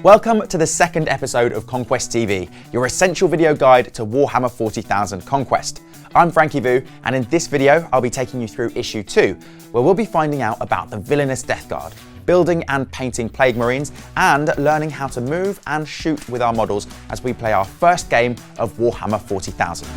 Welcome to the second episode of Conquest TV, your essential video guide to Warhammer 40,000 Conquest. I'm Frankie Vu, and in this video I'll be taking you through issue 2, where we'll be finding out about the villainous Death Guard, building and painting Plague Marines, and learning how to move and shoot with our models as we play our first game of Warhammer 40,000.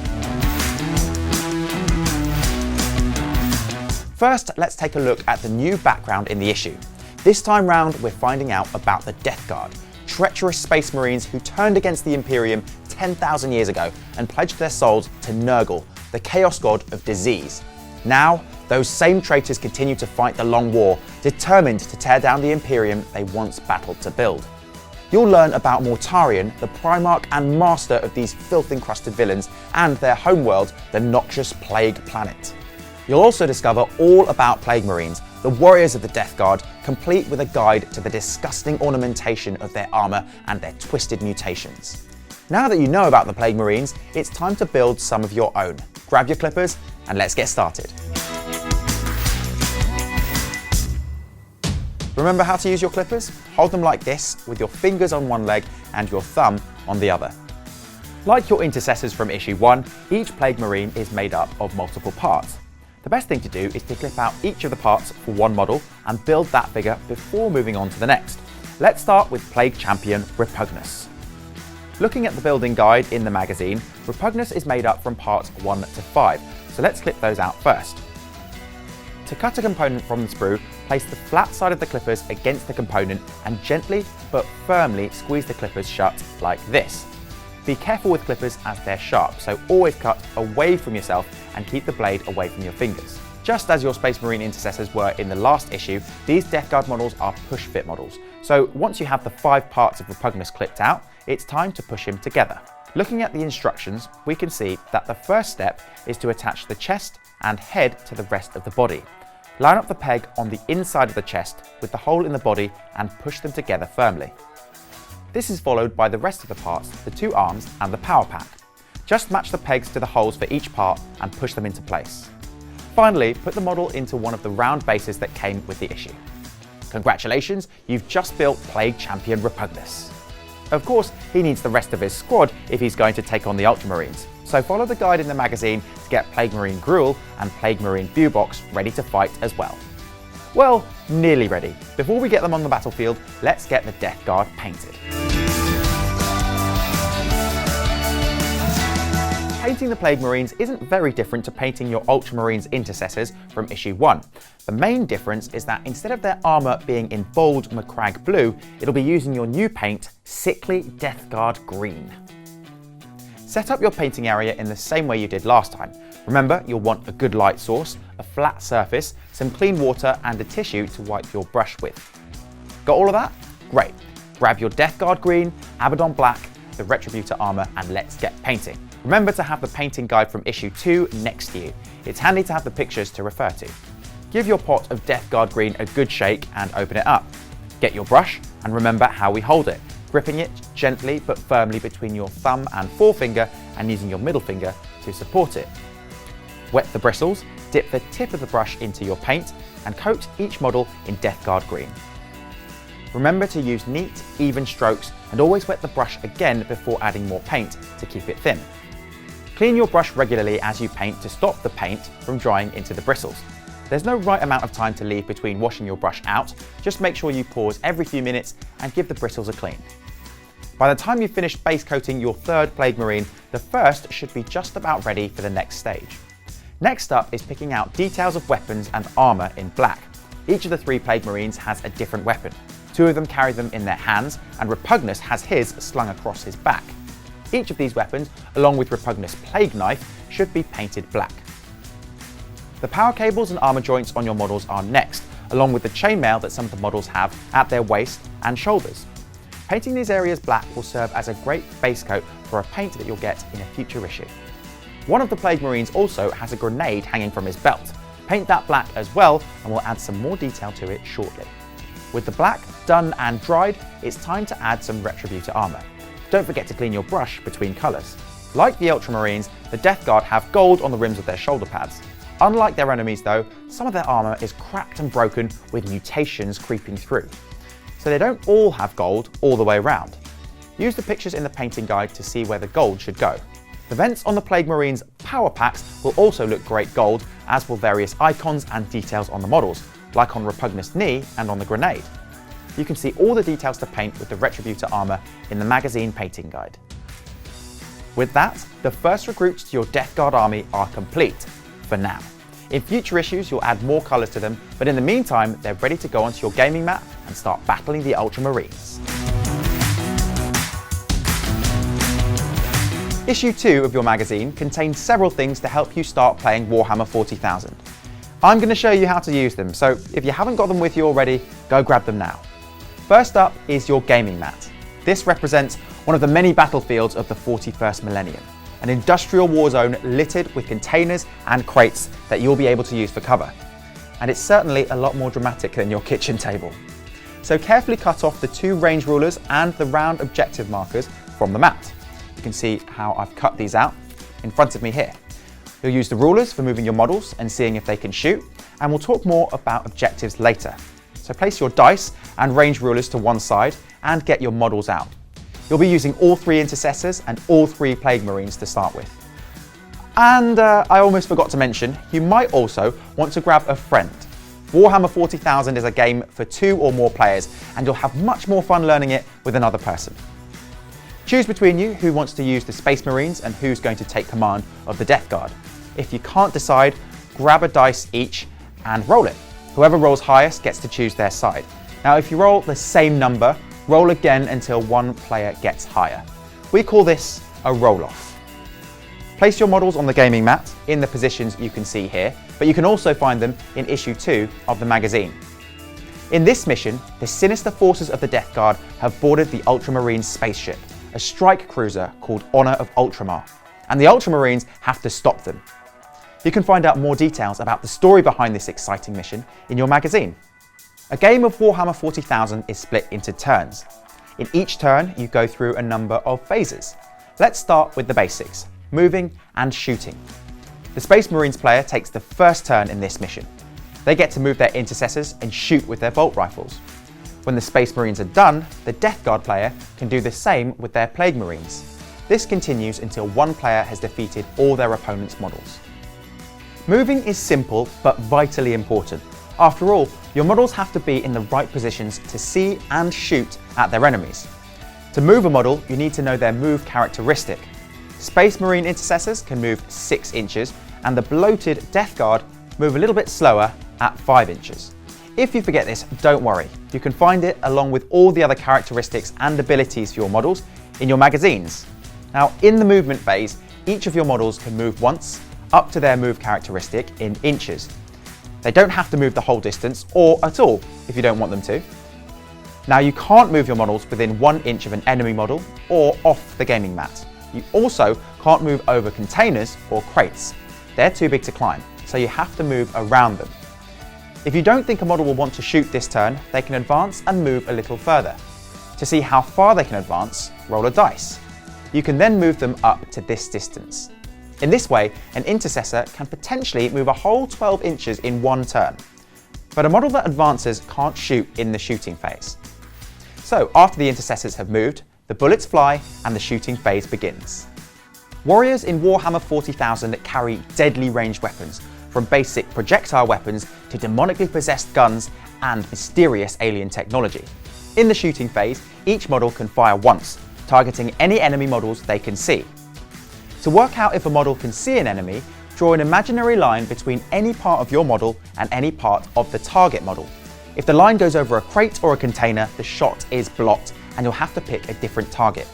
First, let's take a look at the new background in the issue. This time round, we're finding out about the Death Guard, treacherous space marines who turned against the Imperium 10,000 years ago and pledged their souls to Nurgle, the chaos god of disease. Now, those same traitors continue to fight the long war, determined to tear down the Imperium they once battled to build. You'll learn about Mortarion, the Primarch and master of these filth-encrusted villains, and their homeworld, the noxious Plague Planet. You'll also discover all about Plague Marines, the warriors of the Death Guard, complete with a guide to the disgusting ornamentation of their armour and their twisted mutations. Now that you know about the Plague Marines, it's time to build some of your own. Grab your clippers and let's get started. Remember how to use your clippers? Hold them like this, with your fingers on one leg and your thumb on the other. Like your intercessors from issue 1, each Plague Marine is made up of multiple parts. The best thing to do is to clip out each of the parts for one model and build that figure before moving on to the next. Let's start with Plague Champion Repugnus. Looking at the building guide in the magazine, Repugnus is made up from parts 1 to 5, so let's clip those out first. To cut a component from the sprue, place the flat side of the clippers against the component and gently but firmly squeeze the clippers shut like this. Be careful with clippers as they're sharp, so always cut away from yourself and keep the blade away from your fingers. Just as your Space Marine intercessors were in the last issue, these Death Guard models are push-fit models. So once you have the 5 parts of Repugnus clipped out, it's time to push him together. Looking at the instructions, we can see that the first step is to attach the chest and head to the rest of the body. Line up the peg on the inside of the chest with the hole in the body and push them together firmly. This is followed by the rest of the parts, the 2 arms and the power pack. Just match the pegs to the holes for each part and push them into place. Finally, put the model into one of the round bases that came with the issue. Congratulations, you've just built Plague Champion Repugnus. Of course, he needs the rest of his squad if he's going to take on the Ultramarines, so follow the guide in the magazine to get Plague Marine Gruel and Plague Marine Bubox ready to fight as well. Well, nearly ready. Before we get them on the battlefield, let's get the Death Guard painted. Painting the Plague Marines isn't very different to painting your Ultramarines intercessors from issue 1. The main difference is that instead of their armour being in bold Macragge blue, it'll be using your new paint, Sickly Death Guard green. Set up your painting area in the same way you did last time. Remember, you'll want a good light source, a flat surface, some clean water and a tissue to wipe your brush with. Got all of that? Great. Grab your Death Guard green, Abaddon black, the Retributor armour and let's get painting. Remember to have the painting guide from issue 2 next to you. It's handy to have the pictures to refer to. Give your pot of Death Guard green a good shake and open it up. Get your brush and remember how we hold it, gripping it gently but firmly between your thumb and forefinger and using your middle finger to support it. Wet the bristles, dip the tip of the brush into your paint and coat each model in Death Guard green. Remember to use neat, even strokes and always wet the brush again before adding more paint to keep it thin. Clean your brush regularly as you paint to stop the paint from drying into the bristles. There's no right amount of time to leave between washing your brush out, just make sure you pause every few minutes and give the bristles a clean. By the time you've finished base coating your 3rd Plague Marine, the 1st should be just about ready for the next stage. Next up is picking out details of weapons and armour in black. Each of the 3 Plague Marines has a different weapon. 2 of them carry them in their hands and Repugnus has his slung across his back. Each of these weapons, along with Repugnus' Plague Knife, should be painted black. The power cables and armour joints on your models are next, along with the chainmail that some of the models have at their waist and shoulders. Painting these areas black will serve as a great base coat for a paint that you'll get in a future issue. One of the Plague Marines also has a grenade hanging from his belt. Paint that black as well and we'll add some more detail to it shortly. With the black done and dried, it's time to add some Retributor armour. Don't forget to clean your brush between colours. Like the Ultramarines, the Death Guard have gold on the rims of their shoulder pads. Unlike their enemies though, some of their armour is cracked and broken with mutations creeping through. so they don't all have gold all the way around. Use the pictures in the painting guide to see where the gold should go. The vents on the Plague Marines power packs will also look great gold, as will various icons and details on the models, like on Repugnus' knee and on the grenade. You can see all the details to paint with the Retributor armour in the magazine painting guide. With that, the first recruits to your Death Guard army are complete, for now. In future issues you'll add more colours to them, but in the meantime they're ready to go onto your gaming mat and start battling the Ultramarines. Issue 2 of your magazine contains several things to help you start playing Warhammer 40,000. I'm going to show you how to use them, so if you haven't got them with you already, go grab them now. First up is your gaming mat. This represents one of the many battlefields of the 41st millennium, an industrial war zone littered with containers and crates that you'll be able to use for cover. And it's certainly a lot more dramatic than your kitchen table. So carefully cut off the 2 range rulers and the round objective markers from the mat. You can see how I've cut these out in front of me here. You'll use the rulers for moving your models and seeing if they can shoot, and we'll talk more about objectives later. So place your dice and range rulers to one side and get your models out. You'll be using all 3 intercessors and all 3 Plague Marines to start with. And I almost forgot to mention, you might also want to grab a friend. Warhammer 40,000 is a game for 2 or more players, and you'll have much more fun learning it with another person. Choose between you who wants to use the Space Marines and who's going to take command of the Death Guard. If you can't decide, grab a dice each and roll it. Whoever rolls highest gets to choose their side. Now if you roll the same number, roll again until one player gets higher. We call this a roll-off. Place your models on the gaming mat in the positions you can see here, but you can also find them in issue 2 of the magazine. In this mission, the sinister forces of the Death Guard have boarded the Ultramarine spaceship, a strike cruiser called Honor of Ultramar, and the Ultramarines have to stop them. You can find out more details about the story behind this exciting mission in your magazine. A game of Warhammer 40,000 is split into turns. In each turn, you go through a number of phases. Let's start with the basics, moving and shooting. The Space Marines player takes the first turn in this mission. They get to move their intercessors and shoot with their bolt rifles. When the Space Marines are done, the Death Guard player can do the same with their Plague Marines. This continues until one player has defeated all their opponent's models. Moving is simple but vitally important. After all, your models have to be in the right positions to see and shoot at their enemies. To move a model, you need to know their move characteristic. Space Marine intercessors can move 6 inches, and the bloated Death Guard move a little bit slower at 5 inches. If you forget this, don't worry. You can find it along with all the other characteristics and abilities for your models in your magazines. Now, in the movement phase, each of your models can move once, up to their move characteristic in inches. They don't have to move the whole distance, or at all, if you don't want them to. Now, you can't move your models within 1 inch of an enemy model or off the gaming mat. You also can't move over containers or crates. They're too big to climb, so you have to move around them. If you don't think a model will want to shoot this turn, they can advance and move a little further. To see how far they can advance, roll a dice. You can then move them up to this distance. In this way, an intercessor can potentially move a whole 12 inches in one turn. But a model that advances can't shoot in the shooting phase. So after the intercessors have moved, the bullets fly and the shooting phase begins. Warriors in Warhammer 40,000 carry deadly ranged weapons, from basic projectile weapons to demonically possessed guns and mysterious alien technology. In the shooting phase, each model can fire once, targeting any enemy models they can see. To work out if a model can see an enemy, draw an imaginary line between any part of your model and any part of the target model. If the line goes over a crate or a container, the shot is blocked and you'll have to pick a different target.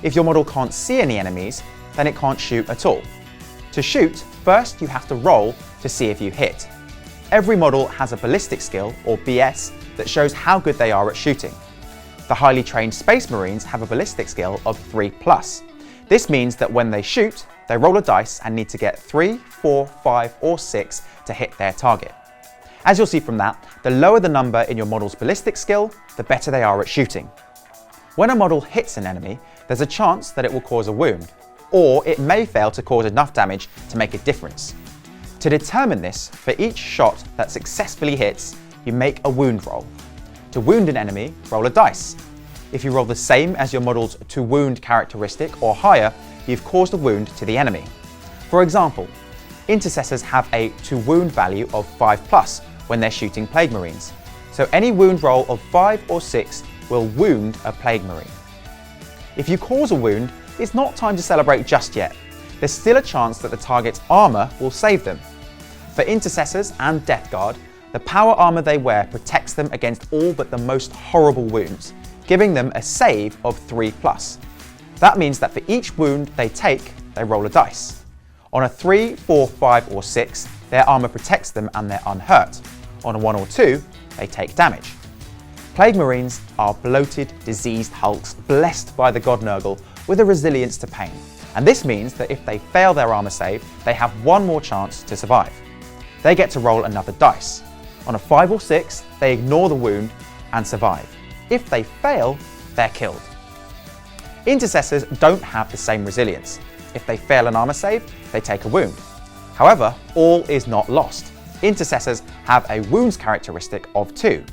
If your model can't see any enemies, then it can't shoot at all. To shoot, first you have to roll to see if you hit. Every model has a ballistic skill, or BS, that shows how good they are at shooting. The highly trained Space Marines have a ballistic skill of 3+. This means that when they shoot, they roll a dice and need to get 3, 4, 5, or 6 to hit their target. As you'll see from that, the lower the number in your model's ballistic skill, the better they are at shooting. When a model hits an enemy, there's a chance that it will cause a wound, or it may fail to cause enough damage to make a difference. To determine this, for each shot that successfully hits, you make a wound roll. To wound an enemy, roll a dice. If you roll the same as your model's to wound characteristic or higher, you've caused a wound to the enemy. For example, intercessors have a to wound value of 5+ when they're shooting Plague Marines, so any wound roll of 5 or 6 will wound a Plague Marine. If you cause a wound, it's not time to celebrate just yet. There's still a chance that the target's armour will save them. For intercessors and Death Guard, the power armour they wear protects them against all but the most horrible wounds, giving them a save of 3+. That means that for each wound they take, they roll a dice. On a 3, 4, 5 or 6, their armour protects them and they're unhurt. On a 1 or 2, they take damage. Plague Marines are bloated, diseased hulks blessed by the god Nurgle with a resilience to pain, and this means that if they fail their armour save, they have one more chance to survive. They get to roll another dice. On a 5 or 6, they ignore the wound and survive. If they fail, they're killed. Intercessors don't have the same resilience. If they fail an armour save, they take a wound. However, all is not lost. Intercessors have a wounds characteristic of 2,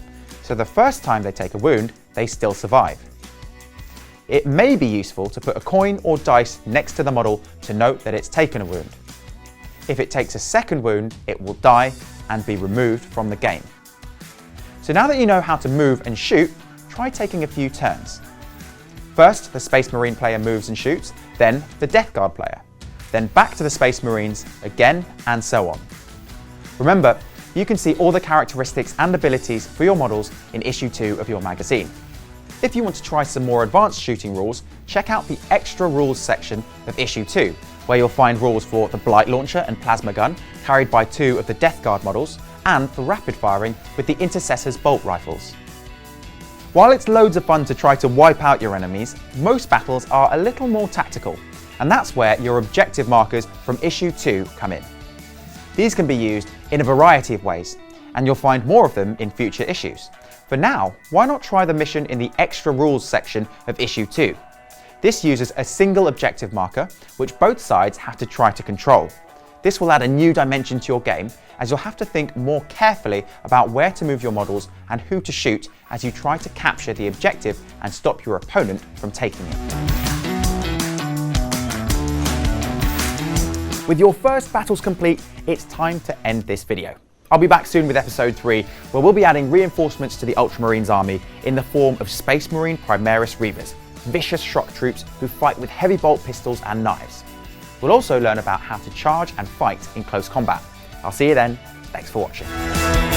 so the first time they take a wound, they still survive. It may be useful to put a coin or dice next to the model to note that it's taken a wound. If it takes a second wound, it will die and be removed from the game. So now that you know how to move and shoot, try taking a few turns. First, the Space Marine player moves and shoots, then the Death Guard player, then back to the Space Marines again, and so on. Remember, you can see all the characteristics and abilities for your models in issue 2 of your magazine. If you want to try some more advanced shooting rules, check out the extra rules section of issue 2, where you'll find rules for the Blight Launcher and Plasma Gun, carried by 2 of the Death Guard models, and for rapid firing with the Intercessor's bolt rifles. While it's loads of fun to try to wipe out your enemies, most battles are a little more tactical, and that's where your objective markers from issue 2 come in. These can be used in a variety of ways, and you'll find more of them in future issues. For now, why not try the mission in the extra rules section of issue 2? This uses a single objective marker, which both sides have to try to control. This will add a new dimension to your game, as you'll have to think more carefully about where to move your models and who to shoot as you try to capture the objective and stop your opponent from taking it. With your first battles complete, it's time to end this video. I'll be back soon with episode 3, where we'll be adding reinforcements to the Ultramarines army in the form of Space Marine Primaris Reavers, vicious shock troops who fight with heavy bolt pistols and knives. We'll also learn about how to charge and fight in close combat. I'll see you then. Thanks for watching.